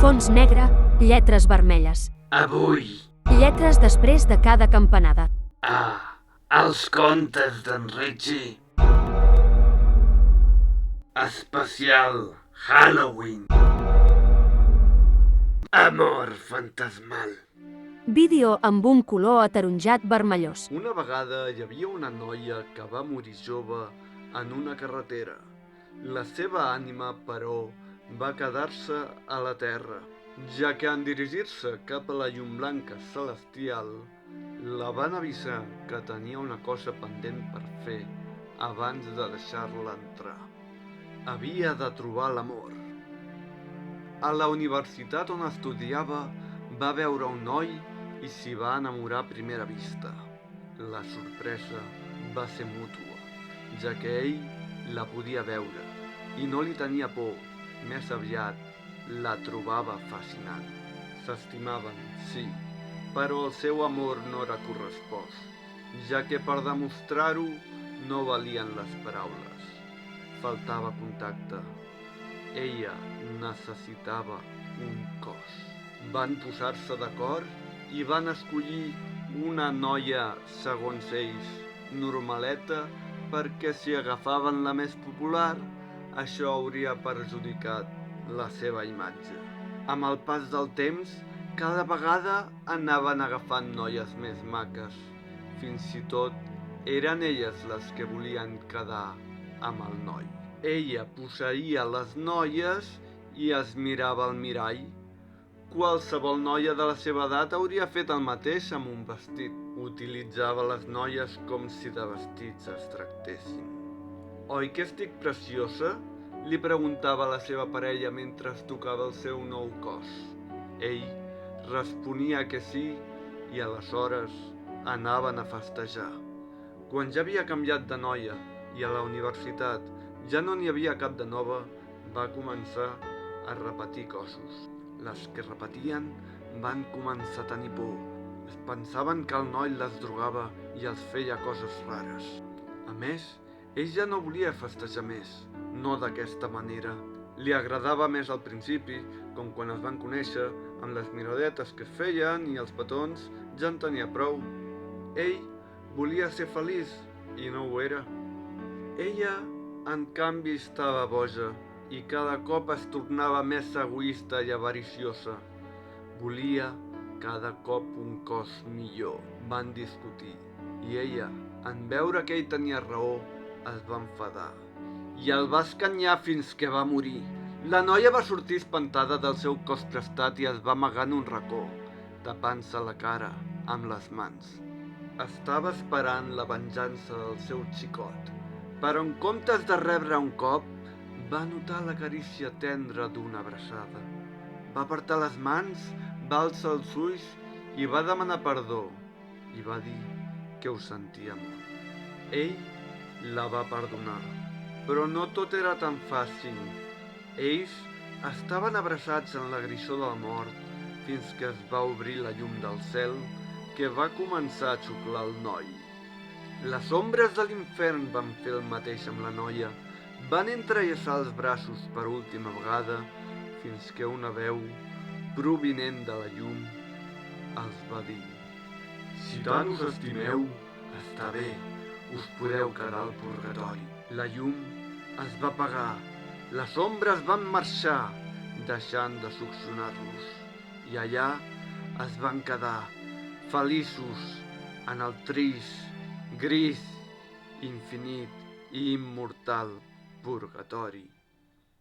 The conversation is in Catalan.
Fons negre, lletres vermelles. Avui, Lletres després de cada campanada. els contes d'en Richie. Especial Halloween. Amor fantasmal. Vídeo amb un color ataronjat vermellós. Una vegada hi havia una noia que va morir jove en una carretera. La seva ànima, però, va quedar-se a la terra, ja que en dirigir-se cap a la llum blanca celestial, la van avisar que tenia una cosa pendent per fer abans de deixar-la entrar. Havia de trobar l'amor. A la universitat on estudiava va veure un noi i s'hi va enamorar a primera vista. La sorpresa va ser mútua, ja que ell la podia veure i no li tenia por, més aviat la trobava fascinant. S'estimaven, sí, però el seu amor no era correspost, ja que per demostrar-ho no valien les paraules. Faltava contacte. Ella necessitava un cos. Van posar-se d'acord i van escollir una noia, segons ells, normaleta, perquè si agafaven la més popular, això hauria perjudicat la seva imatge. Amb el pas del temps, cada vegada anaven agafant noies més maques. Fins i tot eren elles les que volien quedar amb el noi. Ella posseïa les noies i es mirava al mirall. Qualsevol noia de la seva edat hauria fet el mateix amb un vestit. Utilitzava les noies com si de vestits es tractessin. «Oi que estic preciosa?», li preguntava a la seva parella mentre es tocava el seu nou cos. Ell responia que sí i aleshores anaven a festejar. Quan ja havia canviat de noia i a la universitat ja no n'hi havia cap de nova, va començar a repetir cossos. Les que repetien van començar a tenir por. Es pensaven que el noi les drogava i els feia coses rares. A més, ell ja no volia festejar més, no d'aquesta manera. Li agradava més al principi, com quan es van conèixer, amb les miradetes que es feien i els petons, ja en tenia prou. Ell volia ser feliç i no ho era. Ella, en canvi, estava boja i cada cop es tornava més egoista i avariciosa. Volia cada cop un cos millor. Van discutir i ella, en veure que ell tenia raó, es va enfadar i el va escanyar fins que va morir. La noia va sortir espantada del seu cos prestat i es va amagar en un racó, tapant-se la cara amb les mans. Estava esperant la venjança del seu xicot, però en comptes de rebre un cop, va notar la carícia tendra d'una abraçada. Va apartar les mans, va alçar els ulls i va demanar perdó i va dir que ho sentia molt. Ell la va perdonar, però no tot era tan fàcil. Ells estaven abraçats en la grisor de la mort fins que es va obrir la llum del cel que va començar a xuclar el noi. Les ombres de l'infern van fer el mateix amb la noia. Van entrellaçar els braços per última vegada fins que una veu, provinent de la llum, els va dir: «Si tant us estimeu, està bé, us podeu quedar al purgatori». La llum es va apagar, les ombres van marxar, deixant de succionar-los, i allà es van quedar, feliços, en el trist, gris, infinit i immortal purgatori.